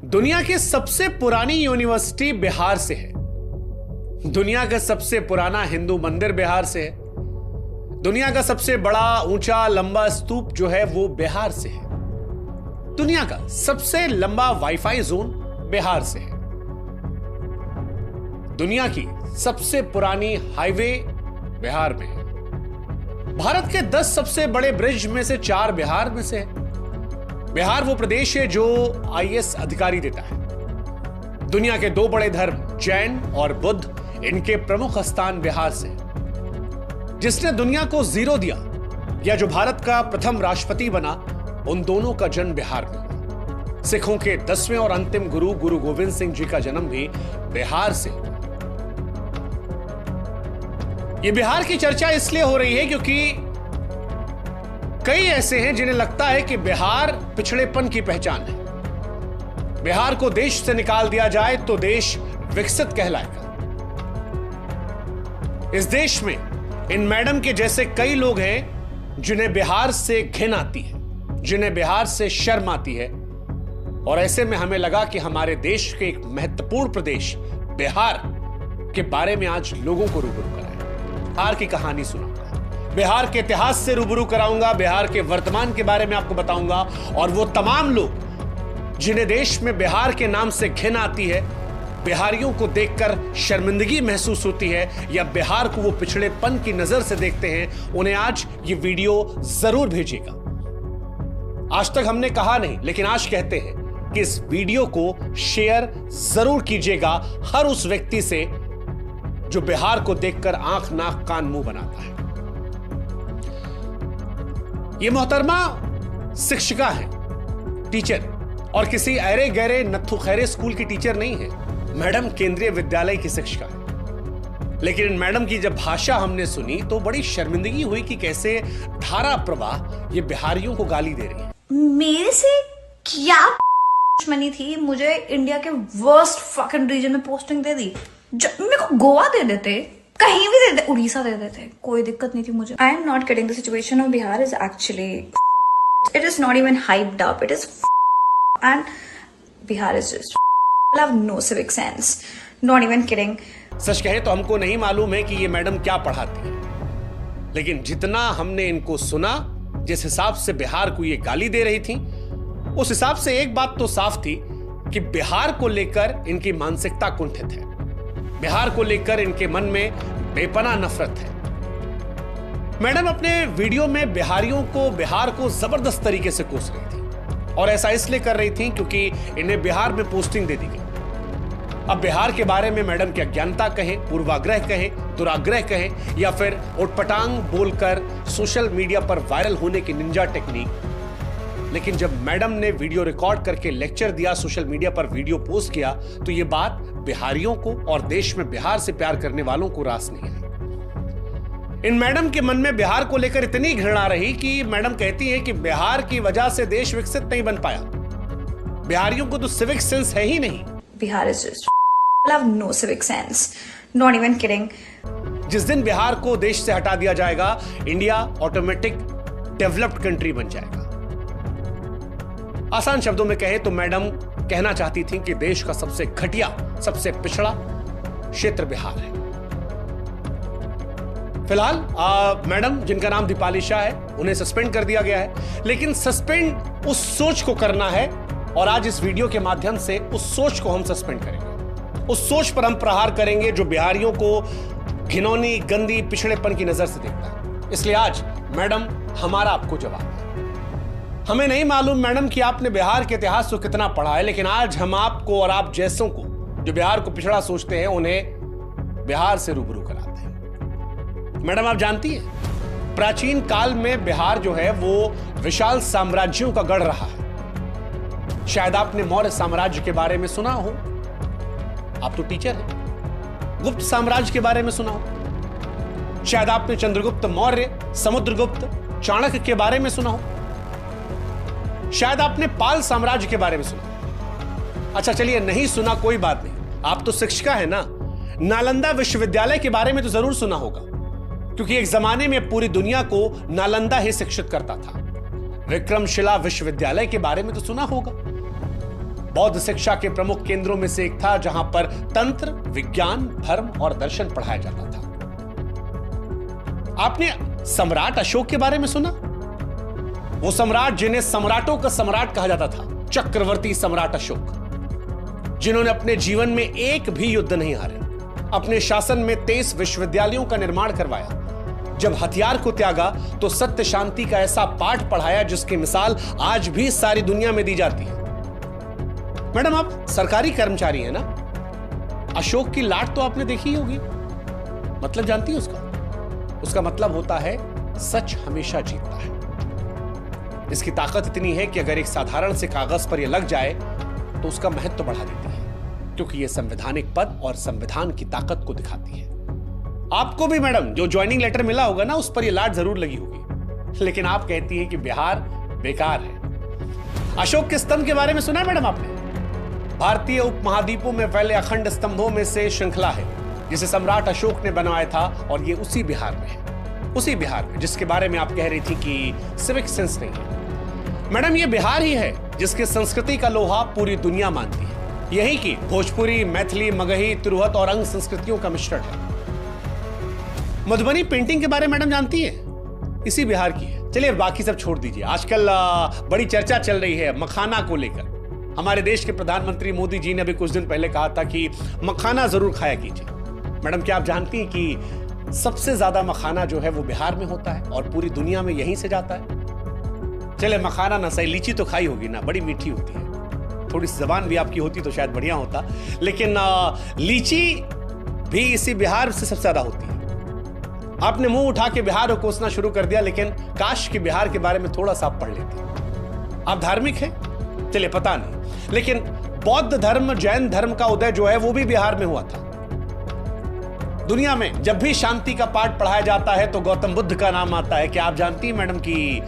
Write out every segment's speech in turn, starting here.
दुनिया की सबसे पुरानी यूनिवर्सिटी बिहार से है। दुनिया का सबसे पुराना हिंदू मंदिर बिहार से है। दुनिया का सबसे बड़ा ऊंचा लंबा स्तूप जो है वो बिहार से है। दुनिया का सबसे लंबा वाईफाई जोन बिहार से है। दुनिया की सबसे पुरानी हाईवे बिहार में है। भारत के 10 सबसे बड़े ब्रिज में से 4 बिहार में से है। बिहार वो प्रदेश है जो आईएएस अधिकारी देता है। दुनिया के 2 बड़े धर्म जैन और बुद्ध, इनके प्रमुख स्थान बिहार से है। जिसने दुनिया को जीरो दिया या जो भारत का प्रथम राष्ट्रपति बना, उन दोनों का जन्म बिहार में हुआ। सिखों के 10वें और अंतिम गुरु गुरु गोविंद सिंह जी का जन्म भी बिहार से। ये बिहार की चर्चा इसलिए हो रही है क्योंकि कई ऐसे हैं जिन्हें लगता है कि बिहार पिछड़ेपन की पहचान है। बिहार को देश से निकाल दिया जाए तो देश विकसित कहलाएगा। इस देश में इन मैडम के जैसे कई लोग हैं जिन्हें बिहार से घिन आती है, जिन्हें बिहार से शर्म आती है। और ऐसे में हमें लगा कि हमारे देश के एक महत्वपूर्ण प्रदेश बिहार के बारे में आज लोगों को रूबरू कराएं। बिहार की कहानी सुनाऊंगा, बिहार के इतिहास से रूबरू कराऊंगा, बिहार के वर्तमान के बारे में आपको बताऊंगा। और वो तमाम लोग जिन्हें देश में बिहार के नाम से घिन आती है, बिहारियों को देखकर शर्मिंदगी महसूस होती है या बिहार को वो पिछड़ेपन की नजर से देखते हैं, उन्हें आज ये वीडियो जरूर भेजिएगा। आज तक हमने कहा नहीं, लेकिन आज कहते हैं कि इस वीडियो को शेयर जरूर कीजिएगा हर उस व्यक्ति से जो बिहार को देखकर आंख नाक कान मुंह बनाता है। ये मोहतरमा शिक्षिका है, टीचर, और किसी अरे गहरे नत्थु खैरे स्कूल की टीचर नहीं है। मैडम केंद्रीय विद्यालय की शिक्षिका है। लेकिन इन मैडम की जब भाषा हमने सुनी तो बड़ी शर्मिंदगी हुई कि कैसे धारा प्रवाह ये बिहारियों को गाली दे रही है। मेरे से क्या दुश्मनी थी? मुझे इंडिया के वर्स्ट फकिंग रीजन में पोस्टिंग दे दी। मेरे को गोवा दे देते, कहीं भी दे देते, उड़ीसा दे देते, कोई दिक्कत नहीं थी मुझे। I am not kidding, the situation of Bihar is actually it is not even hyped up, it is and Bihar is just have no civic sense, not even kidding। सच कहे तो हमको नहीं मालूम है कि ये मैडम क्या पढ़ाती है, लेकिन जितना हमने इनको सुना, जिस हिसाब से बिहार को ये गाली दे रही थी, उस हिसाब से एक बात तो साफ थी कि बिहार को लेकर इनकी मानसिकता कुंठित है। बिहार को लेकर इनके मन में बेपनाह नफरत है। मैडम अपने वीडियो में बिहार को जबरदस्त तरीके से कोस रही थी, और ऐसा इसलिए कर रही थी क्योंकि इन्हें बिहार में पोस्टिंग दे दी गई। अब बिहार के बारे में मैडम की अज्ञानता कहें, पूर्वाग्रह कहें, दुराग्रह कहें, या फिर उटपटांग बोलकर सोशल मीडिया पर वायरल होने की निंजा टेक्निक, लेकिन जब मैडम ने वीडियो रिकॉर्ड करके लेक्चर दिया, सोशल मीडिया पर वीडियो पोस्ट किया, तो यह बात बिहारियों को और देश में बिहार से प्यार करने वालों को रास नहीं आई। इन मैडम के मन में बिहार को लेकर इतनी घृणा रही कि मैडम कहती है कि बिहार की वजह से देश विकसित नहीं बन पाया। बिहारियों को तो सिविक सेंस है ही नहीं। Bihar is just have no civic sense, not even kidding। जिस दिन बिहार को देश से हटा दिया जाएगा, इंडिया ऑटोमेटिक डेवलप्ड कंट्री बन जाएगा। आसान शब्दों में कहें तो मैडम कहना चाहती थी कि देश का सबसे घटिया, सबसे पिछड़ा क्षेत्र बिहार है। फिलहाल मैडम, जिनका नाम दीपाली शाह है, उन्हें सस्पेंड कर दिया गया है। लेकिन सस्पेंड उस सोच को करना है, और आज इस वीडियो के माध्यम से उस सोच को हम सस्पेंड करेंगे। उस सोच पर हम प्रहार करेंगे जो बिहारियों को घिनौनी, गंदी, पिछड़ेपन की नजर से देखता है। इसलिए आज मैडम, हमारा आपको जवाब है। हमें नहीं मालूम मैडम कि आपने बिहार के इतिहास को कितना पढ़ा है, लेकिन आज हम आपको और आप जैसों को जो बिहार को पिछड़ा सोचते हैं, उन्हें बिहार से रूबरू कराते हैं। मैडम, आप जानती हैं, प्राचीन काल में बिहार जो है वो विशाल साम्राज्यों का गढ़ रहा है। शायद आपने मौर्य साम्राज्य के बारे में सुना हो, आप तो टीचर हैं। गुप्त साम्राज्य के बारे में सुना हो, शायद आपने चंद्रगुप्त मौर्य, समुद्रगुप्त, चाणक्य के बारे में सुना हो, शायद आपने पाल साम्राज्य के बारे में सुना। अच्छा चलिए, नहीं सुना कोई बात नहीं, आप तो शिक्षिका है ना। नालंदा विश्वविद्यालय के बारे में तो जरूर सुना होगा, क्योंकि एक जमाने में पूरी दुनिया को नालंदा ही शिक्षित करता था। विक्रमशिला विश्वविद्यालय के बारे में तो सुना होगा। बौद्ध शिक्षा के प्रमुख केंद्रों में से एक था, जहां पर तंत्र, विज्ञान, धर्म और दर्शन पढ़ाया जाता था। आपने सम्राट अशोक के बारे में सुना? वो सम्राट जिन्हें सम्राटों का सम्राट कहा जाता था, चक्रवर्ती सम्राट अशोक, जिन्होंने अपने जीवन में एक भी युद्ध नहीं हारे, अपने शासन में 23 विश्वविद्यालयों का निर्माण करवाया। जब हथियार को त्यागा तो सत्य शांति का ऐसा पाठ पढ़ाया जिसकी मिसाल आज भी सारी दुनिया में दी जाती है। मैडम, आप सरकारी कर्मचारी हैं ना? अशोक की लाट तो आपने देखी ही होगी। मतलब जानती है उसका मतलब होता है सच हमेशा जीतता है। इसकी ताकत इतनी है कि अगर एक साधारण से कागज पर यह लग जाए तो उसका महत्व तो बढ़ा देती है, क्योंकि यह संवैधानिक पद और संविधान की ताकत को दिखाती है। आपको भी मैडम जो ज्वाइनिंग लेटर मिला होगा ना, उस पर यह लाट जरूर लगी होगी, लेकिन आप कहती है कि बिहार बेकार है। अशोक के स्तंभ के बारे में सुना है मैडम आपने? भारतीय उपमहाद्वीपों में फैले अखंड स्तंभों में से श्रृंखला है जिसे सम्राट अशोक ने बनवाया था, और ये उसी बिहार में है, उसी बिहार में जिसके बारे में आप कह रही थी कि सिविक सेंस नहीं है। मैडम, ये बिहार ही है जिसके संस्कृति का लोहा पूरी दुनिया मानती है। यही की भोजपुरी, मैथिली, मगही, तिरहुत और अंग संस्कृतियों का मिश्रण है। मधुबनी पेंटिंग के बारे में मैडम जानती है? इसी बिहार की है। चलिए बाकी सब छोड़ दीजिए। आजकल बड़ी चर्चा चल रही है मखाना को लेकर। हमारे देश के प्रधानमंत्री मोदी जी ने अभी कुछ दिन पहले कहा था कि मखाना जरूर खाया कीजिए। मैडम, क्या आप जानती हैं कि सबसे ज्यादा मखाना जो है वो बिहार में होता है और पूरी दुनिया में यहीं से जाता है? चले मखाना ना सही, लीची तो खाई होगी ना, बड़ी मीठी होती है। थोड़ी सी जबान भी आपकी होती तो शायद बढ़िया होता, लेकिन लीची भी इसी बिहार से सबसे ज्यादा होती है। आपने मुंह उठा के बिहार को कोसना शुरू कर दिया, लेकिन काश कि बिहार के बारे में थोड़ा सा आप पढ़ लेते। आप धार्मिक हैं? चलिए पता नहीं, लेकिन बौद्ध धर्म, जैन धर्म का उदय जो है वो भी बिहार में हुआ था। दुनिया में जब भी शांति का पाठ पढ़ाया जाता है तो गौतम बुद्ध का नाम आता है। क्या आप जानती हैं मैडम कि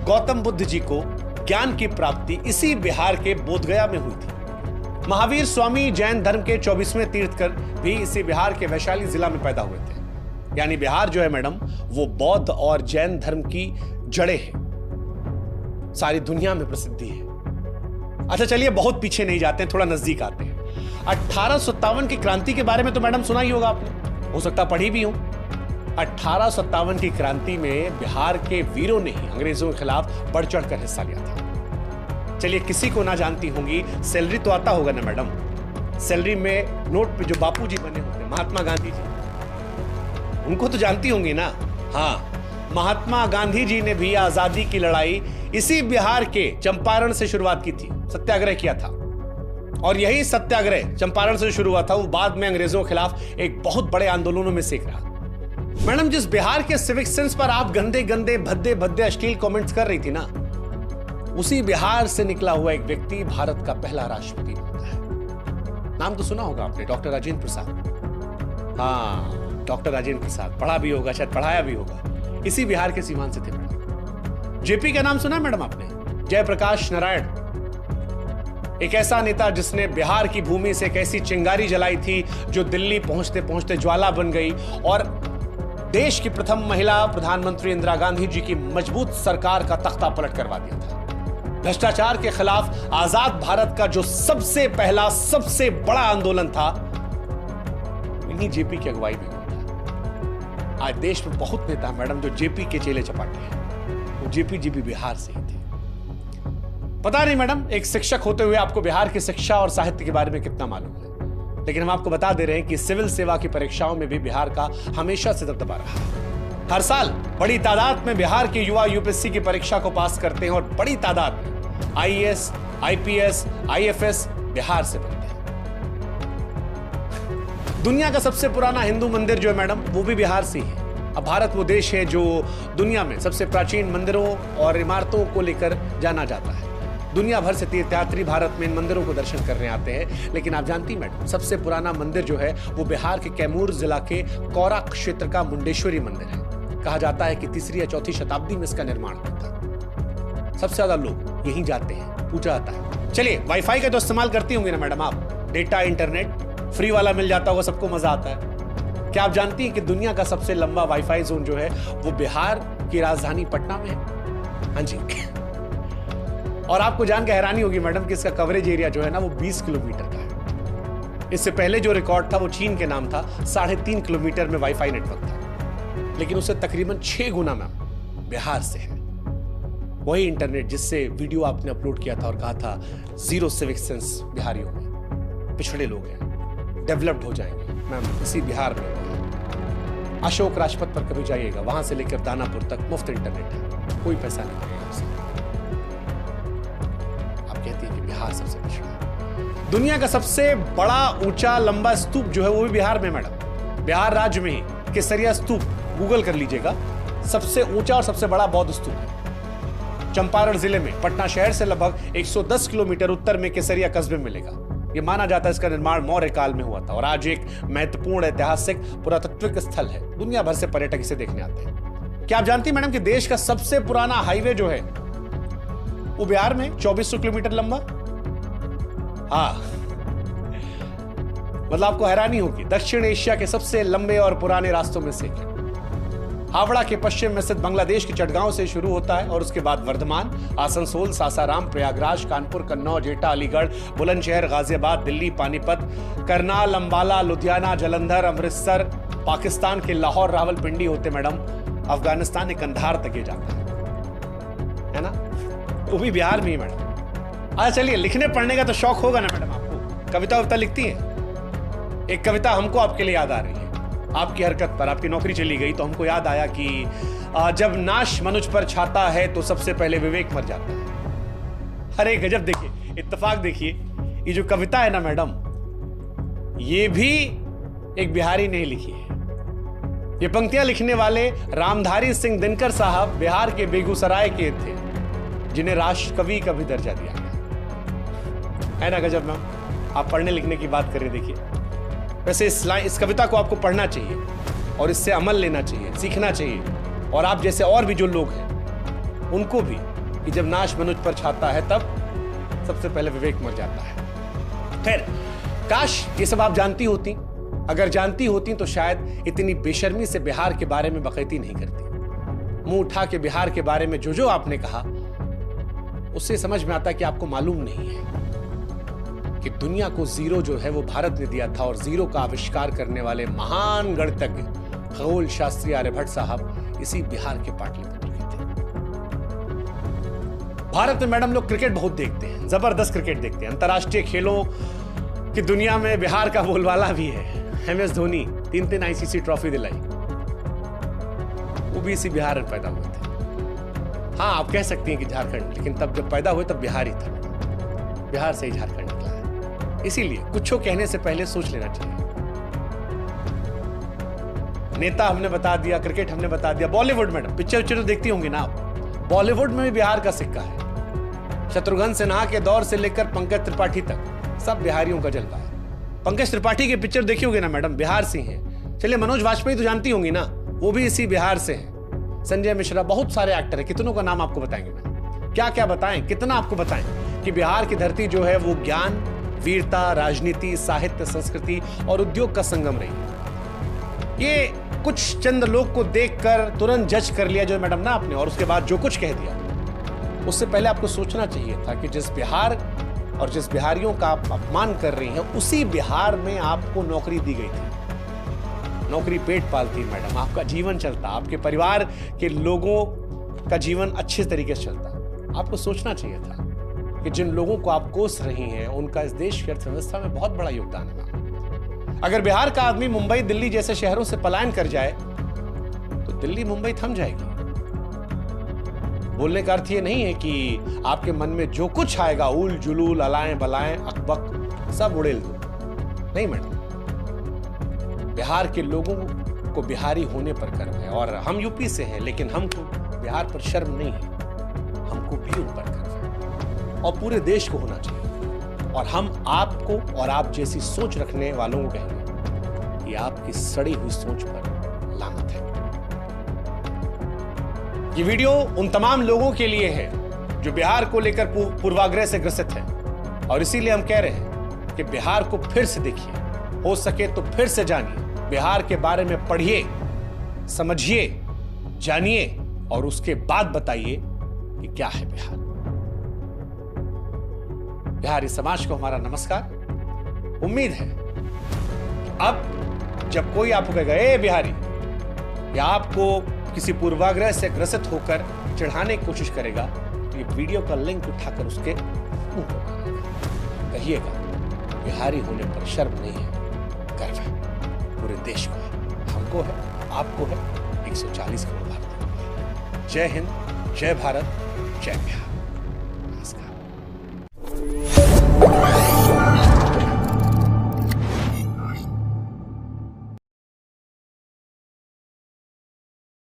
गौतम बुद्ध जी को ज्ञान की प्राप्ति इसी बिहार के बोधगया में हुई थी। महावीर स्वामी जैन धर्म के 24वें तीर्थकर भी इसी बिहार के वैशाली जिला में पैदा हुए थे। यानी बिहार जो है मैडम वो बौद्ध और जैन धर्म की जड़ें हैं, सारी दुनिया में प्रसिद्धि है। अच्छा चलिए बहुत पीछे नहीं जाते हैं, थोड़ा नजदीक आते हैं। 1857 की क्रांति के बारे में तो मैडम सुना ही होगा आपने, हो सकता पढ़ी भी हो। 1857 की क्रांति में बिहार के वीरों ने ही अंग्रेजों के खिलाफ बढ़ चढ़कर हिस्सा लिया था। चलिए किसी को ना जानती होंगी, सैलरी तो आता होगा ना मैडम? सैलरी में नोट पे जो बापू जी बने होते हैं, महात्मा गांधी जी, उनको तो जानती होंगी ना? हाँ, महात्मा गांधी जी ने भी आजादी की लड़ाई इसी बिहार के चंपारण से शुरुआत की थी, सत्याग्रह किया था। और यही सत्याग्रह चंपारण से शुरू हुआ था, वो बाद में अंग्रेजों के खिलाफ एक बहुत बड़े आंदोलनों में से एक रहा। मैडम, जिस बिहार के सिविक सेंस पर आप गंदे गंदे भद्दे भद्दे अश्लील कमेंट्स कर रही थी ना, उसी बिहार से निकला हुआ एक व्यक्ति भारत का पहला राष्ट्रपति बनता है। नाम तो सुना होगा आपने, डॉक्टर राजेंद्र प्रसाद। हाँ, डॉक्टर राजेंद्र प्रसाद, पढ़ा भी होगा, शायद पढ़ाया भी होगा। इसी बिहार के सीमांत से थे मैडम। जेपी का नाम सुना मैडम आपने? जयप्रकाश नारायण, एक ऐसा नेता जिसने बिहार की भूमि से एक ऐसी चिंगारी जलाई थी जो दिल्ली पहुंचते पहुंचते ज्वाला बन गई और देश की प्रथम महिला प्रधानमंत्री इंदिरा गांधी जी की मजबूत सरकार का तख्ता पलट करवा दिया था। भ्रष्टाचार के खिलाफ आजाद भारत का जो सबसे पहला सबसे बड़ा आंदोलन था, इन्हीं जेपी की अगुवाई में हुआ था। आज देश में बहुत नेता मैडम जो जेपी के चेले चपाटे हैं, वो जेपी जी भी बिहार से ही थे। पता नहीं मैडम, एक शिक्षक होते हुए आपको बिहार की शिक्षा और साहित्य के बारे में कितना मालूम है, लेकिन हम आपको बता दे रहे हैं कि सिविल सेवा की परीक्षाओं में भी बिहार का हमेशा से दबदबा रहा है। हर साल बड़ी तादाद में बिहार के युवा यूपीएससी की परीक्षा को पास करते हैं और बड़ी तादाद में आईएएस, आईपीएस, आईएफएस बिहार से बनते हैं। दुनिया का सबसे पुराना हिंदू मंदिर जो है मैडम, वो भी बिहार से ही है। अब भारत वो देश है जो दुनिया में सबसे प्राचीन मंदिरों और इमारतों को लेकर जाना जाता है। दुनिया भर से तीर्थयात्री भारत में इन मंदिरों को दर्शन करने आते हैं, लेकिन आप जानती हैं मैडम, सबसे पुराना मंदिर जो है वो बिहार के कैमूर जिला के कौरा क्षेत्र का मुंडेश्वरी मंदिर है। कहा जाता है कि 3री या 4वीं शताब्दी में इसका निर्माण हुआ था। सबसे ज्यादा लोग यहीं जाते हैं, पूजा आता है। चलिए, वाईफाई का तो इस्तेमाल करती होंगी ना मैडम आप? डेटा इंटरनेट फ्री वाला मिल जाता होगा, सबको मजा आता है। क्या आप जानती हैं कि दुनिया का सबसे लंबा वाईफाई जोन जो है वो बिहार की राजधानी पटना में है? हाँ जी। और आपको जान के हैरानी होगी मैडम कि इसका कवरेज एरिया जो है ना वो 20 किलोमीटर का है। इससे पहले जो रिकॉर्ड था वो चीन के नाम था, 3.5 किलोमीटर में वाईफाई नेटवर्क था, लेकिन उससे तकरीबन 6 गुना मैम बिहार से है वही इंटरनेट जिससे वीडियो आपने अपलोड किया था और कहा था जीरो सिविक सेंस बिहारियों में, पिछड़े लोग हैं, डेवलप्ड हो जाएंगे। मैम इसी बिहार में अशोक राजपथ पर कभी जाइएगा, वहां से लेकर दानापुर तक मुफ्त इंटरनेट है, कोई पैसा नहीं लगेगा उसे। आप कहती हैं कि बिहार सबसे पिछड़ा है। दुनिया का सबसे बड़ा ऊंचा लंबा स्तूप जो है वो भी बिहार में मैडम, बिहार राज्य में ही केसरिया स्तूप गूगल कर लीजिएगा, सबसे ऊंचा और सबसे बड़ा बौद्ध स्तूप है। चंपारण जिले में पटना शहर से लगभग 110 किलोमीटर उत्तर में केसरिया कस्बे में मिलेगा। यह माना जाता है इसका निर्माण मौर्य काल में हुआ था और आज एक महत्वपूर्ण ऐतिहासिक पुरातात्विक स्थल है। दुनिया भर से पर्यटक इसे देखने आते हैं। क्या आप जानती हैं मैडम कि देश का सबसे पुराना हाईवे जो है वो बिहार में 2400 किलोमीटर लंबा? हाँ, मतलब आपको हैरानी होगी, दक्षिण एशिया के सबसे लंबे और पुराने रास्तों में से एक है। हावड़ा के पश्चिम में स्थित बांग्लादेश के चटगांव से शुरू होता है और उसके बाद वर्धमान, आसनसोल, सासाराम, प्रयागराज, कानपुर, कन्नौज, एटा, अलीगढ़, बुलंदशहर, गाजियाबाद, दिल्ली, पानीपत, करनाल, अंबाला, लुधियाना, जालंधर, अमृतसर, पाकिस्तान के लाहौर, रावलपिंडी होते मैडम अफगानिस्तान के कंधार तक ये जाता है ना, वो भी बिहार में ही मैडम। अच्छा चलिए, लिखने पढ़ने का तो शौक होगा ना मैडम आपको, कविता वविता लिखती हैं? एक कविता हमको आपके लिए याद आ रही है, आपकी हरकत पर, आपकी नौकरी चली गई तो हमको याद आया कि जब नाश मनुज पर छाता है तो सबसे पहले विवेक मर जाता है। अरे गजब, देखिए इत्तेफाक, देखिए ये जो कविता है ना मैडम, ये भी एक बिहारी ने लिखी है। ये पंक्तियां लिखने वाले रामधारी सिंह दिनकर साहब बिहार के बेगूसराय के थे, जिन्हें राष्ट्र कवि का भी दर्जा दिया गया है ना। गजब मैम, आप पढ़ने लिखने की बात करें, देखिए वैसे इस कविता को आपको पढ़ना चाहिए और इससे अमल लेना चाहिए, सीखना चाहिए, और आप जैसे और भी जो लोग हैं उनको भी, कि जब नाश मनुज पर छाता है तब सबसे पहले विवेक मर जाता है। खैर, काश ये सब आप जानती होती, अगर जानती होती तो शायद इतनी बेशर्मी से बिहार के बारे में बकैती नहीं करती। मुंह उठा के बिहार के बारे में जो आपने कहा, उससे समझ में आता कि आपको मालूम नहीं है कि दुनिया को जीरो जो है वो भारत ने दिया था, और जीरो का आविष्कार करने वाले महान गणितज्ञ खगोल शास्त्री आर्यभट्ट साहब इसी बिहार के पाटलिपुत्र के थे। भारत में मैडम लोग क्रिकेट बहुत देखते हैं, जबरदस्त क्रिकेट देखते हैं। अंतर्राष्ट्रीय खेलों की दुनिया में बिहार का बोलबाला भी है। MS धोनी 3 ICC ट्रॉफी दिलाई, वो भी इसी बिहार में पैदा हुए थे। हाँ, आप कह सकती हैं कि झारखंड, लेकिन तब जब पैदा हुए तब बिहार ही था, बिहार से ही झारखंड निकला है। इसीलिए कुछ कहने से पहले सोच लेना चाहिए। नेता हमने बता दिया, क्रिकेट हमने बता दिया, बॉलीवुड मैडम पिक्चर तो देखती होंगी ना आप, बॉलीवुड में भी बिहार का सिक्का है। शत्रुघ्न सिन्हा के दौर से लेकर पंकज त्रिपाठी तक सब बिहारियों का जलवा है। पंकज त्रिपाठी के पिक्चर देखी होगी ना मैडम, बिहार से हैं। चलिए, मनोज वाजपेयी तो जानती होंगी ना, वो भी इसी बिहार से हैं। संजय मिश्रा, बहुत सारे एक्टर है, कितनों का नाम आपको बताएंगे मैडम, क्या क्या बताएं, कितना आपको बताएं कि बिहार की धरती जो है वो ज्ञान, वीरता, राजनीति, साहित्य, संस्कृति और उद्योग का संगम रही है। ये कुछ चंद लोग को देखकर तुरंत जज कर लिया जो मैडम ना आपने, और उसके बाद जो कुछ कह दिया, उससे पहले आपको सोचना चाहिए था कि जिस बिहार और जिस बिहारियों का आप अपमान कर रही हैं, उसी बिहार में आपको नौकरी दी गई थी। नौकरी पेट पालती मैडम, आपका जीवन चलता, आपके परिवार के लोगों का जीवन अच्छे तरीके से चलता। आपको सोचना चाहिए था कि जिन लोगों को आप कोस रही हैं उनका इस देश की अर्थव्यवस्था में बहुत बड़ा योगदान है। अगर बिहार का आदमी मुंबई, दिल्ली जैसे शहरों से पलायन कर जाए तो दिल्ली मुंबई थम जाएगी। बोलने का अर्थ ये नहीं है कि आपके मन में जो कुछ आएगा, उल जुलूल, अलाएं बलाएं, अकबक, सब उड़ेल दो, नहीं मैडम। बिहार के लोगों को बिहारी होने पर गर्व है, और हम यूपी से हैं, लेकिन हमको बिहार पर शर्म नहीं है, हमको भी उन पर गर्व है, और पूरे देश को होना चाहिए। और हम आपको और आप जैसी सोच रखने वालों को कहेंगे कि आपकी सड़ी हुई सोच पर लानत है। ये वीडियो उन तमाम लोगों के लिए है जो बिहार को लेकर पूर्वाग्रह से ग्रसित है, और इसीलिए हम कह रहे हैं कि बिहार को फिर से देखिए, हो सके तो फिर से जानिए, बिहार के बारे में पढ़िए, समझिए, जानिए, और उसके बाद बताइए कि क्या है बिहार। बिहारी समाज को हमारा नमस्कार। उम्मीद है अब जब कोई आपको कहेगा ए बिहारी, या आपको किसी पूर्वाग्रह से ग्रसित होकर चढ़ाने की कोशिश करेगा, तो ये वीडियो का लिंक उठाकर उसके मुंह पर मारेगा। कहिएगा बिहारी होने पर शर्म नहीं है, गर्व है, पूरे देश को है, हमको है, आपको है, 140 करोड़ भारतीयों को है। जय हिंद, जय भारत, जय बिहार।